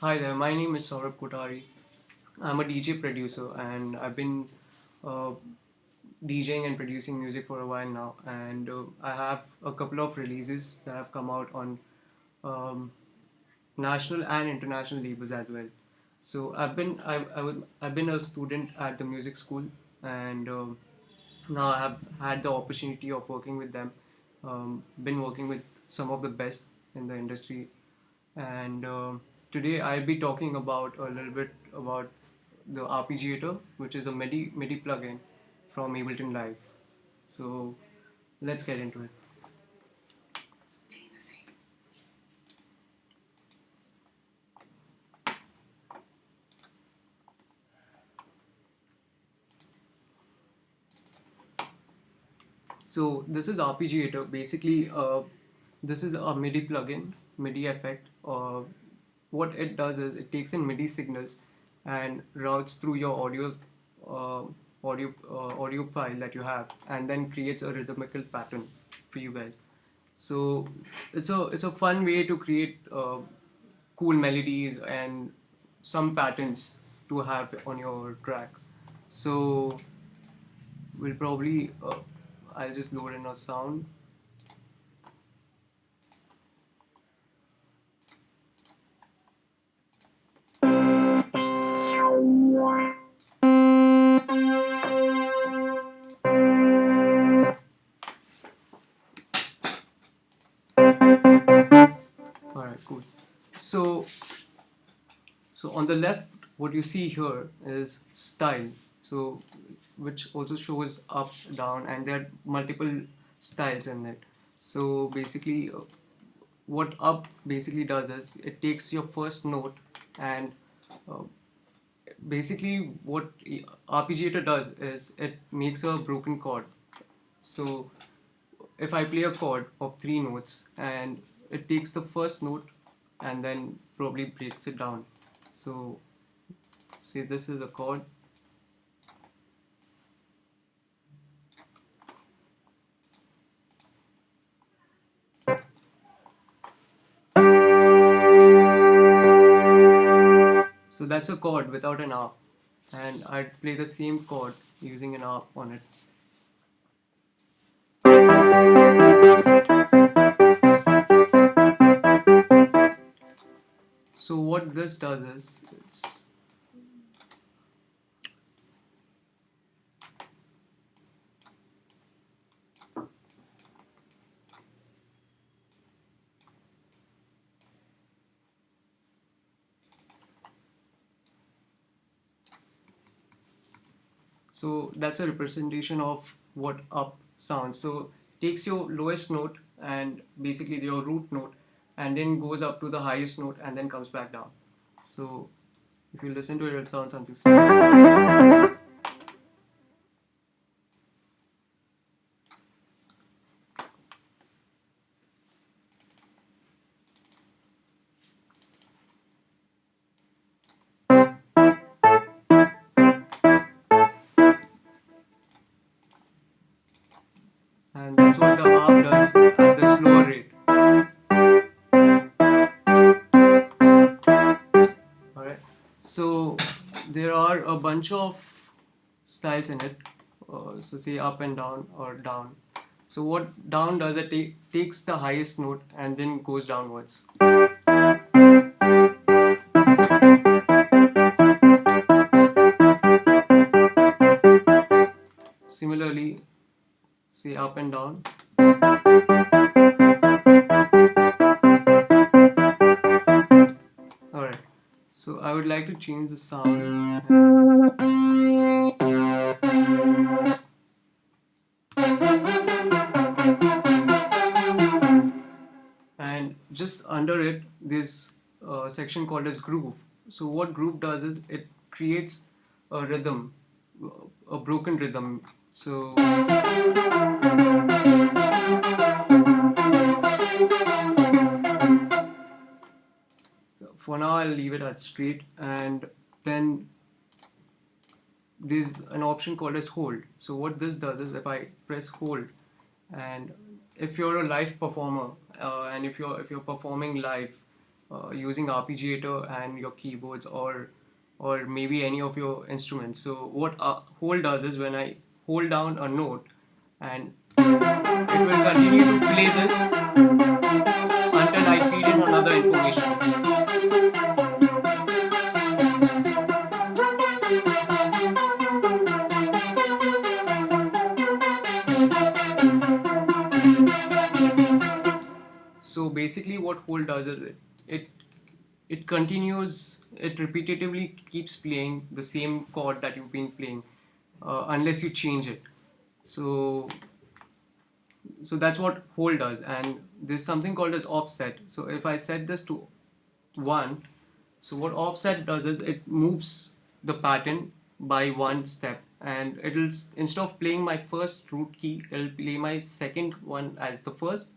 Hi there, my name is Sourabh Kothari. I'm a DJ producer and I've been uh, DJing and producing music for a while now. And I have a couple of releases that have come out on um, national and international labels as well. So I've been a student at the music school, and now I have had the opportunity of working with them. Been working with some of the best in the industry, and today I'll be talking about a little bit about the Arpeggiator, which is a MIDI plugin from Ableton Live. So let's get into it. So this is Arpeggiator. Basically, this is a MIDI plugin, MIDI effect. What it does is it takes in MIDI signals and routes through your uh, audio file that you have, and then creates a rhythmical pattern for you guys. So it's a fun way to create cool melodies and some patterns to have on your track. So we'll probably I'll just load in a sound. All right, cool. So so on the left, what you see here is style. So which also shows up, down, and there are multiple styles in it. So basically, what up basically does is it takes your first note and uh, basically what arpeggiator does is it makes a broken chord. So if I play a chord of three notes and it takes the first note and then probably breaks it down. So say this is a chord. So that's a chord without an arp, and I'd play the same chord using an arp on it. So what this does is it's so that's a representation of what up sounds. So takes your lowest note and basically your root note, and then goes up to the highest note and then comes back down. So if you listen to it, it sounds something similar. And that's what the harp does at the slower rate. Alright, so there are a bunch of styles in it. So say up and down or down. So what down does it takes the highest note and then goes downwards. Similarly, say up and down. Alright, so I would like to change the sound. And just under it, there's a section called as groove. So what groove does is it creates a rhythm, a broken rhythm. So for now I'll leave it at straight, and then there's an option called as hold. So what this does is if I press hold, and if you're a live performer and if you're performing live, using arpeggiator and your keyboards, or maybe any of your instruments. So what hold does is, when I hold down a note, and it will continue to play this until I feed in another information. So basically, what hold does is, it it continues, it repetitively keeps playing the same chord that you've been playing, unless you change it. So that's what hold does. And there's something called as offset. So if I set this to 1, so what offset does is, it moves the pattern by one step, and it'll, instead of playing my first root key, it'll play my second one as the first,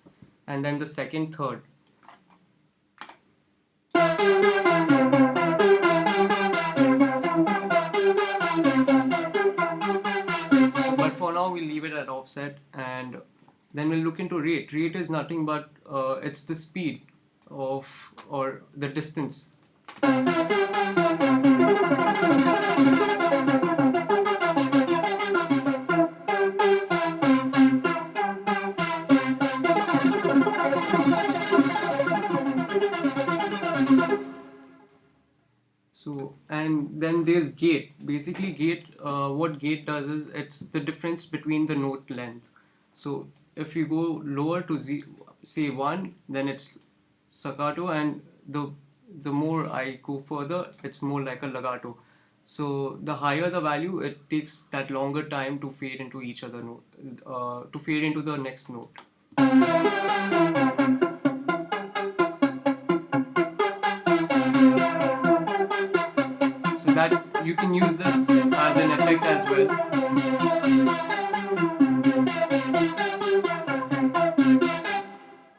and then the second, third. But for now, we'll leave it at offset, and then we'll look into rate. Rate is nothing but it's the speed of, or the distance. So, and then there's gate. Basically, gate, what gate does is, it's the difference between the note length. So if you go lower to say 1, then it's staccato, and the more I go further, it's more like a legato. So the higher the value, it takes that longer time to fade into each other note, to fade into the next note. So that you can use this as an effect as well.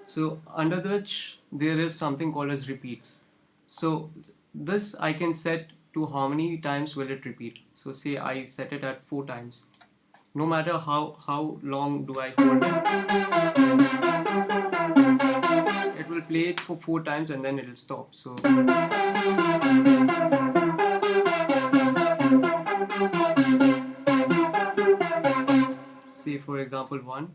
So under which there is something called as repeats. So this I can set to how many times will it repeat. So say I set it at 4 times. No matter how long do I hold it will play it for 4 times, and then it will stop. So say for example 1.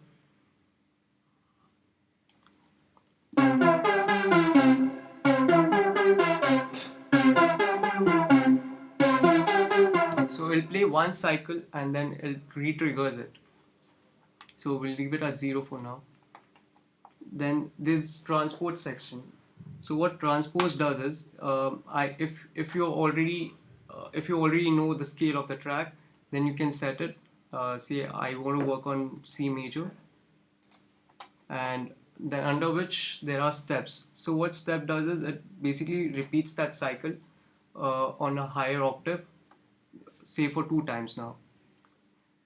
So it'll play one cycle, and then it re-triggers it. So we'll leave it at 0 for now. Then this transpose section. So what transpose does is, if you already know the scale of the track, then you can set it. Say I want to work on C major, and then under which there are steps. So what step does is, it basically repeats that cycle on a higher octave, say for 2 times now.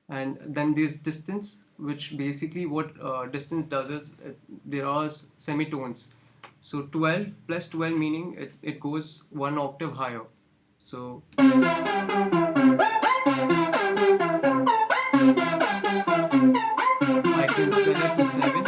And then there's distance, which basically what distance does is, there are semitones. So 12 plus 12, meaning it goes 1 octave higher. So I can set it to 7.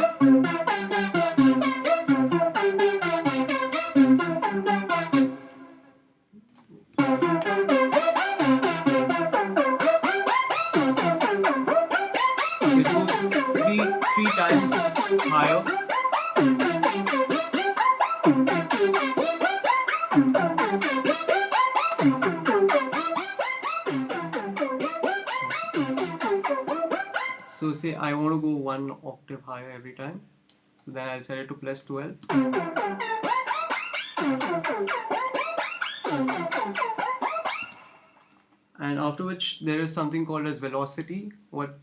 It goes three times higher. So say I want to go 1 octave higher every time. So then I'll set it to plus 12. And after which there is something called as velocity. What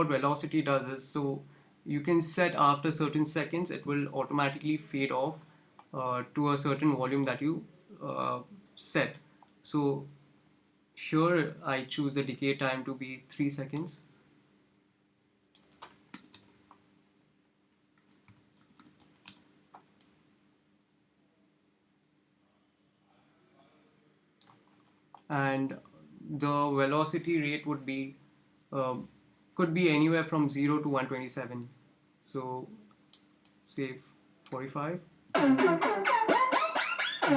velocity does is, so you can set after certain seconds, it will automatically fade off to a certain volume that you set. So here I choose the decay time to be 3 seconds. And the velocity rate would be could be anywhere from 0 to 127. So say 45. So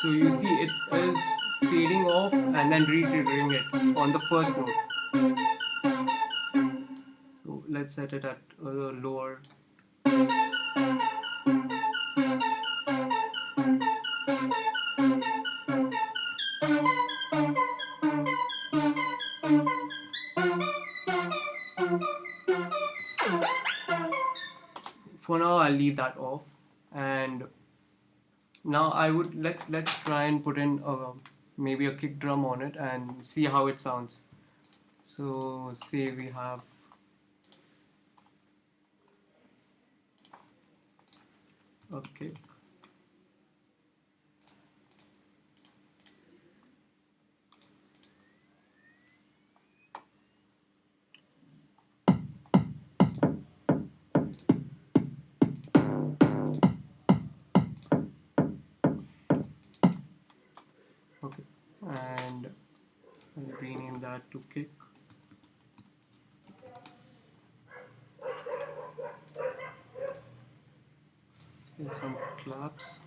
you see it is fading off and then re-triggering it on the first note. So let's set it at lower. For now I'll leave that off, and now let's try and put in maybe a kick drum on it and see how it sounds. So say we have a kick. Okay, and I'll rename that to kick. Get some claps.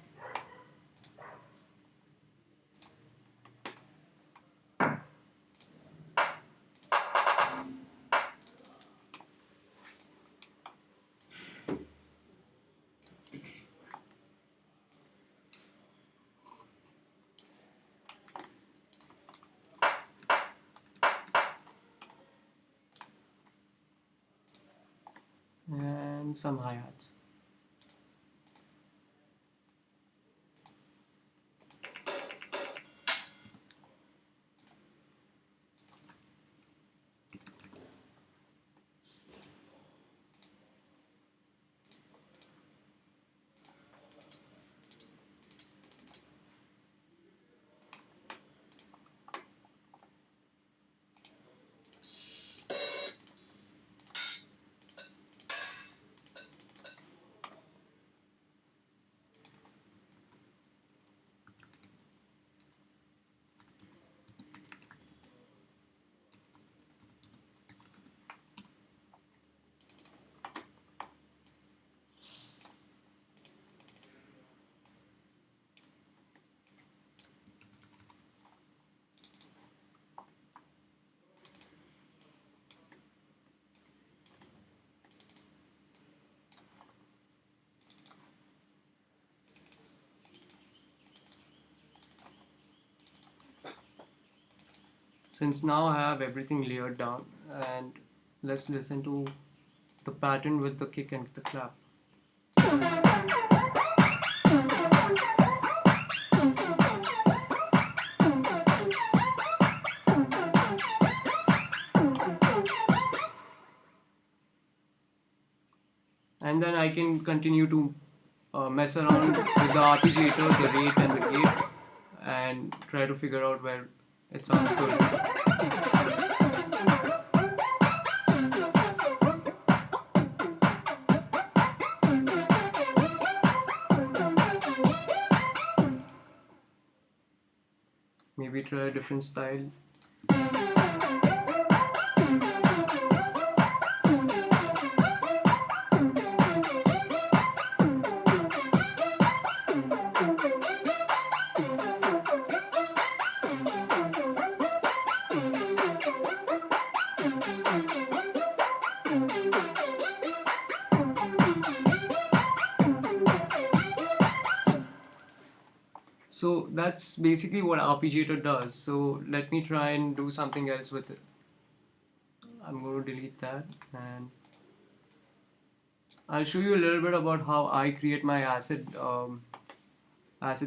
And some hi-hats. Since now I have everything layered down, and let's listen to the pattern with the kick and the clap. And then I can continue to mess around with the arpeggiator, the rate and the gate, and try to figure out where it sounds good. Maybe try a different style. So that's basically what arpeggiator does. So let me try and do something else with it. I'm going to delete that, and I'll show you a little bit about how I create my acid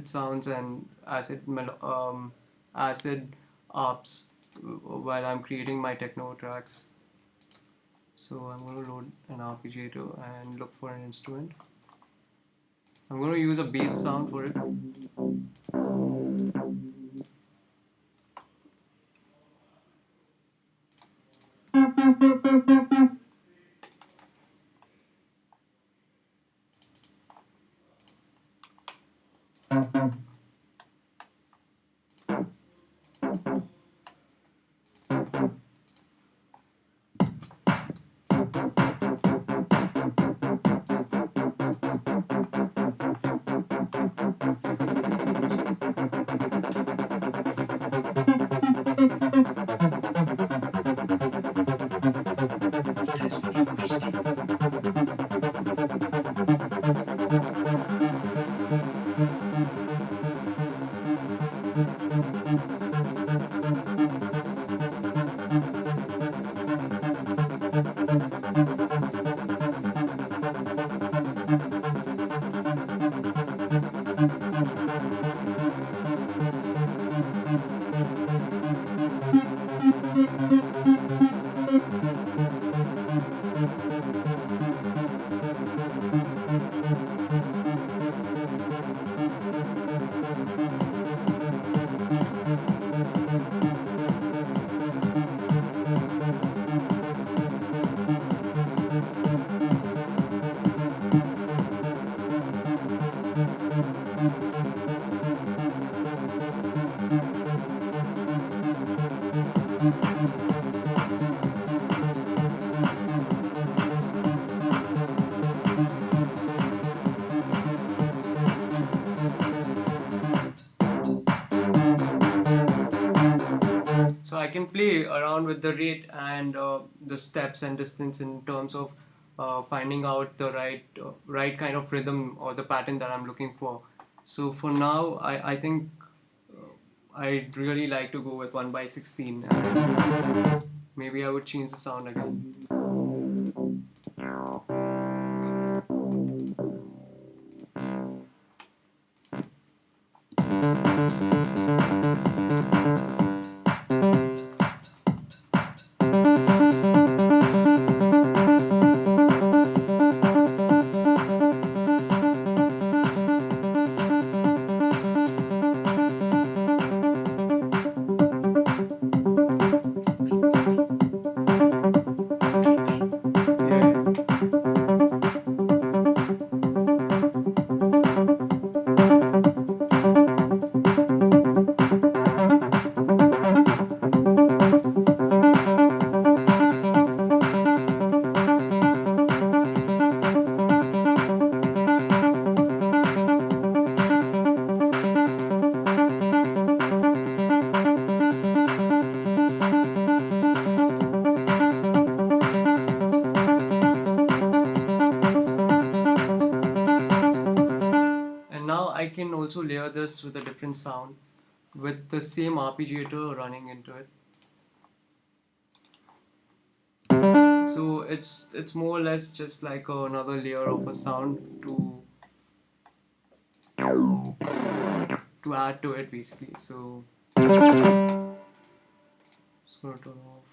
sounds and acid arps while I'm creating my techno tracks. So I'm going to load an arpeggiator and look for an instrument. I'm going to use a bass sound for it. has few questions. So I can play around with the rate and the steps and distance in terms of finding out the right kind of rhythm or the pattern that I'm looking for. So for now, I think I'd really like to go with 1/16, and maybe I would change the sound again. And now I can also layer this with a different sound with the same arpeggiator running into it. So it's more or less just like another layer of a sound to add to it basically. So just gonna turn off.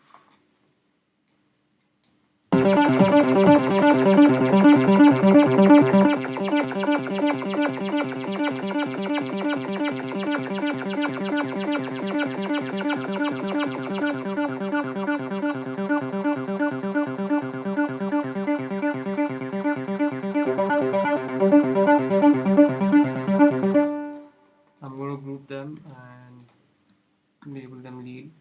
I'm gonna group them and label them lead.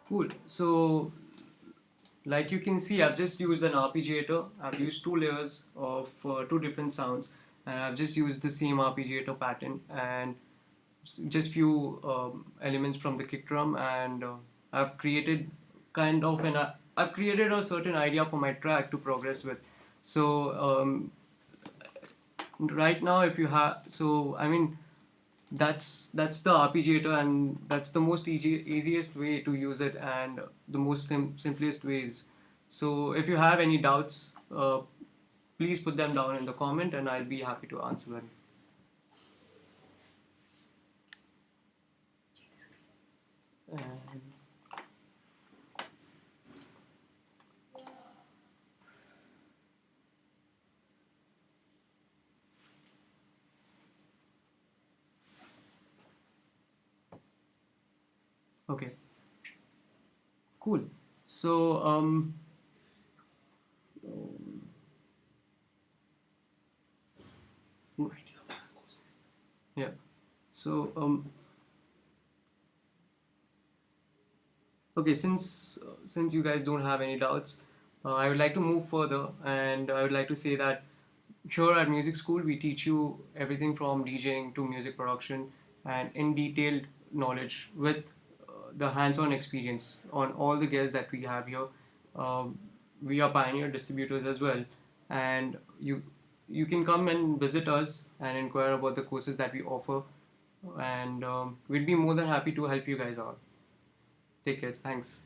Cool. So, like you can see, I've just used an arpeggiator. I've used two layers of two different sounds, and I've just used the same arpeggiator pattern and just few elements from the kick drum, and I've created kind of I've created a certain idea for my track to progress with. So right now, if you have, so I mean, that's the arpeggiator, and that's the most easiest way to use it, and the most simplest ways. So if you have any doubts, please put them down in the comment, and I'll be happy to answer them. And okay, cool. So yeah. So okay, since you guys don't have any doubts, I would like to move further, and I would like to say that here at music school we teach you everything from DJing to music production and in detailed knowledge with the hands-on experience on all the guests that we have here. Um, we are pioneer distributors as well, and you can come and visit us and inquire about the courses that we offer, and we'd be more than happy to help you guys out. Take care. Thanks.